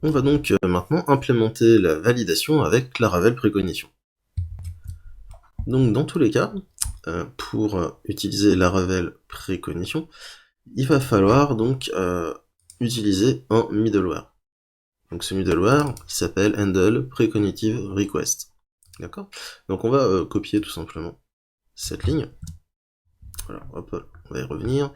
On va donc maintenant implémenter la validation avec Laravel précognition. Donc dans tous les cas, pour utiliser Laravel précognition, il va falloir donc utiliser un middleware. Donc ce middleware qui s'appelle handle precognitive request. D'accord? Donc on va copier tout simplement cette ligne. Voilà, hop, on va y revenir.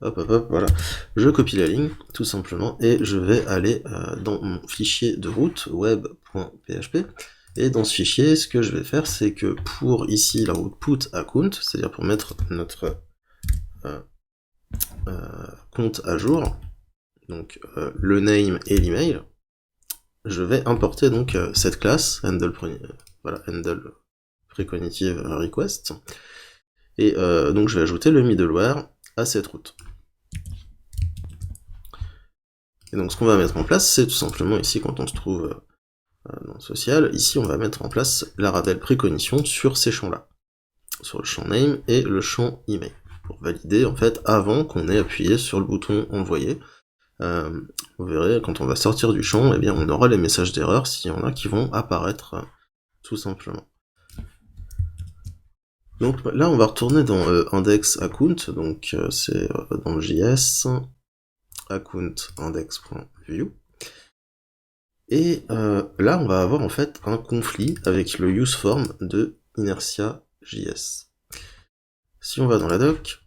Hop, hop, hop, voilà. Je copie la ligne, tout simplement, et je vais aller dans mon fichier de route, web.php, et dans ce fichier, ce que je vais faire, c'est que pour ici la route put account, c'est-à-dire pour mettre notre compte à jour, donc le name et l'email, je vais importer donc cette classe, handle precognitive request, et donc je vais ajouter le middleware à cette route. Et donc ce qu'on va mettre en place, c'est tout simplement ici, quand on se trouve dans social, ici on va mettre en place Laravel précognition sur ces champs-là, sur le champ name et le champ email, pour valider en fait avant qu'on ait appuyé sur le bouton envoyer. Vous verrez, quand on va sortir du champ, eh bien on aura les messages d'erreur s'il y en a qui vont apparaître tout simplement. Donc là on va retourner dans index account, donc c'est dans le JS, account index.view. Et là, on va avoir en fait un conflit avec le useForm de Inertia.js. Si on va dans la doc,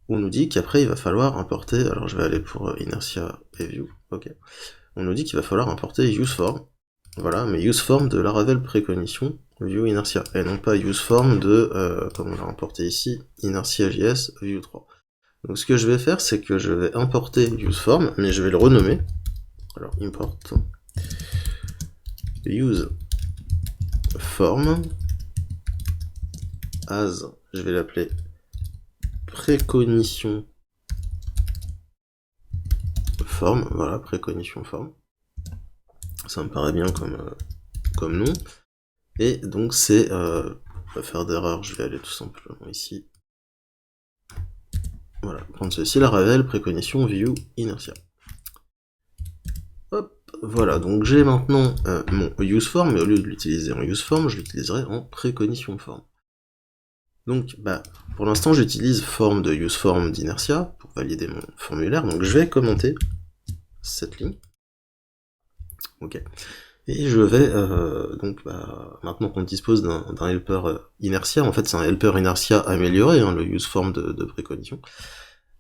on nous dit qu'après il va falloir importer, alors je vais aller pour Inertia et View, ok. On nous dit qu'il va falloir importer useForm, voilà, mais useForm de Laravel précognition View Inertia, et non pas useForm de, comme on l'a importé ici, Inertia.js View 3. Donc ce que je vais faire, c'est que je vais importer useForm, mais je vais le renommer. Alors import use form as, je vais l'appeler précognition form, voilà, précognition form. Ça me paraît bien comme nom. Et donc c'est, pas faire d'erreur, je vais aller tout simplement ici. Voilà, prendre ceci, Laravel précognition view inertia. Hop, voilà, donc j'ai maintenant mon useForm, mais au lieu de l'utiliser en useForm, je l'utiliserai en précognition form. Donc, pour l'instant, j'utilise forme de useForm d'Inertia pour valider mon formulaire, donc je vais commenter cette ligne. Ok. Et je vais, donc, maintenant qu'on dispose d'un helper Inertia, en fait c'est un helper Inertia amélioré, hein, le useForm de précognition,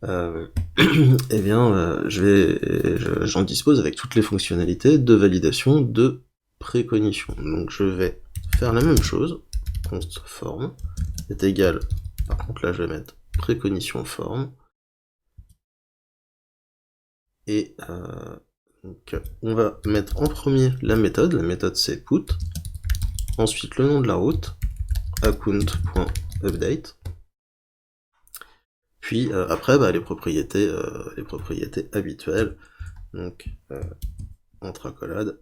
eh bien, j'en dispose avec toutes les fonctionnalités de validation de précognition. Donc je vais faire la même chose, const form est égal, par contre là je vais mettre précognition form, et donc on va mettre en premier la méthode c'est put, ensuite le nom de la route, account.update, puis après les propriétés habituelles, donc entre accolades,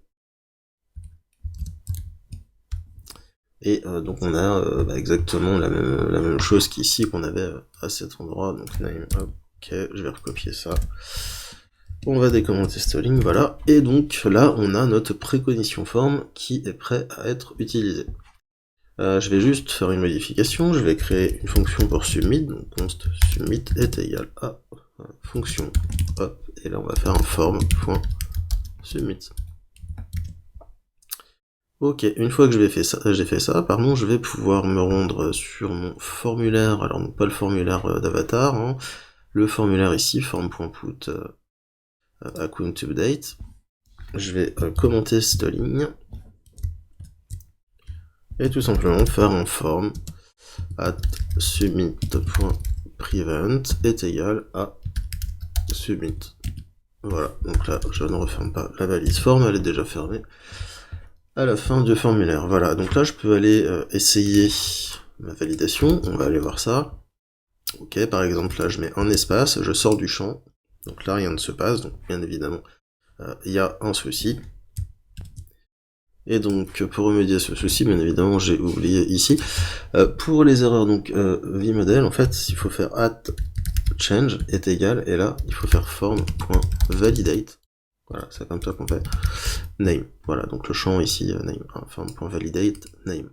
et donc on a exactement la même chose qu'ici qu'on avait à cet endroit, donc name, ok, je vais recopier ça, on va décommenter cette ligne, voilà, et donc là on a notre précognition form qui est prêt à être utilisé. Je vais juste faire une modification, je vais créer une fonction pour submit, donc const submit est égal à fonction, hop, et là on va faire un form.submit. Ok, une fois que j'ai fait ça, pardon, je vais pouvoir me rendre sur mon formulaire, alors non pas le formulaire d'avatar, hein, le formulaire ici, form.put account update. Je vais commenter cette ligne, et tout simplement faire un form at submit.prevent est égal à submit. Voilà, donc là je ne referme pas la valise form, elle est déjà fermée à la fin du formulaire. Voilà, donc là je peux aller essayer ma validation, on va aller voir ça. Ok, par exemple là je mets un espace, je sors du champ, donc là rien ne se passe, donc bien évidemment il y a un souci. Et donc pour remédier à ce souci, bien évidemment j'ai oublié ici, pour les erreurs donc vModel, en fait il faut faire at change est égal, et là il faut faire form.validate Voilà, c'est comme ça qu'on fait name. Voilà, donc le champ ici, name, form.validate name.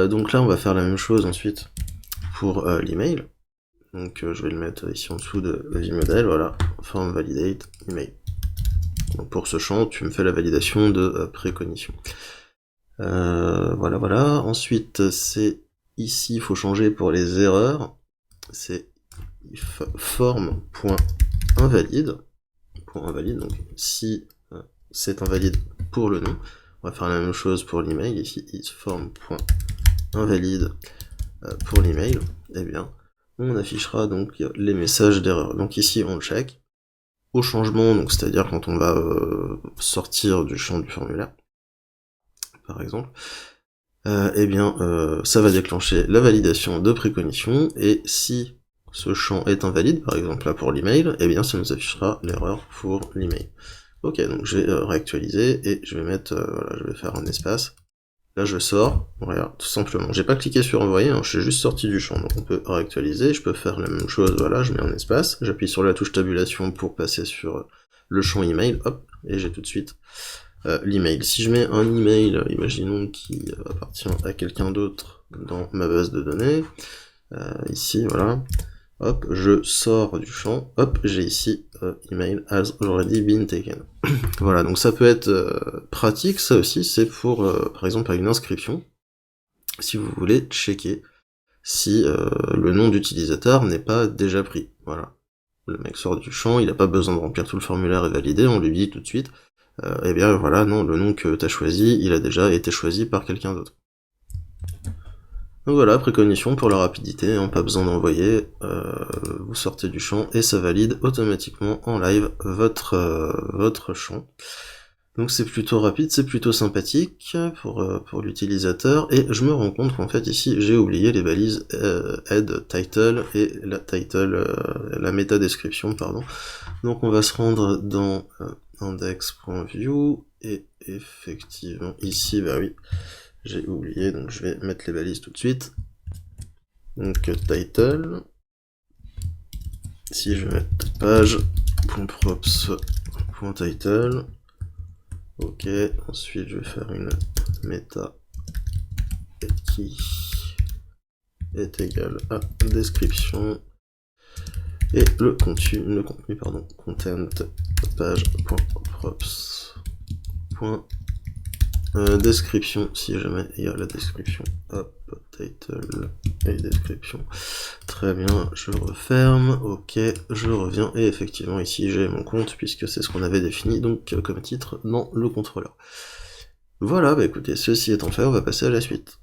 Donc là, on va faire la même chose ensuite pour l'email. Donc je vais le mettre ici en dessous de vModel, voilà, form validate email. Donc pour ce champ, tu me fais la validation de précognition. Voilà. Ensuite, c'est ici, il faut changer pour les erreurs. C'est form.invalide. Donc si c'est invalide pour le nom, on va faire la même chose pour l'email. Ici, isForm.invalide pour l'email. Eh bien, on affichera donc les messages d'erreur. Donc ici, on check. Au changement, donc c'est-à-dire quand on va sortir du champ du formulaire, par exemple, eh bien, ça va déclencher la validation de précognition, et si ce champ est invalide, par exemple là pour l'email, eh bien ça nous affichera l'erreur pour l'email. Ok, donc je vais réactualiser, et je vais mettre, voilà, je vais faire un espace. Là je sors, voilà, tout simplement. J'ai pas cliqué sur envoyer, hein, je suis juste sorti du champ, donc on peut réactualiser, je peux faire la même chose, voilà, je mets un espace, j'appuie sur la touche tabulation pour passer sur le champ email, hop, et j'ai tout de suite l'email. Si je mets un email, imaginons qui appartient à quelqu'un d'autre dans ma base de données, ici, voilà, hop, je sors du champ, hop, j'ai ici email has already been taken. Voilà, donc ça peut être pratique, ça aussi, c'est pour, par exemple, à une inscription, si vous voulez checker si le nom d'utilisateur n'est pas déjà pris. Voilà. Le mec sort du champ, il n'a pas besoin de remplir tout le formulaire et valider, on lui dit tout de suite, eh bien voilà, non, le nom que t'as choisi, il a déjà été choisi par quelqu'un d'autre. Donc voilà, précognition pour la rapidité, hein, pas besoin d'envoyer, vous sortez du champ et ça valide automatiquement en live votre champ. Donc c'est plutôt rapide, c'est plutôt sympathique pour l'utilisateur, et je me rends compte qu'en fait ici j'ai oublié les balises head, title et la méta description, pardon. Donc on va se rendre dans index.view, et effectivement ici, bah oui, j'ai oublié, donc je vais mettre les balises tout de suite. Donc title, si je vais mettre page.props.title, ok, ensuite je vais faire une méta qui est égale à description, et le contenu, content page.props.description, si jamais il y a la description, hop, title et description. Très bien, je referme, ok, je reviens, et effectivement ici j'ai mon compte, puisque c'est ce qu'on avait défini donc comme titre dans le contrôleur. Voilà, bah écoutez, ceci étant fait, on va passer à la suite.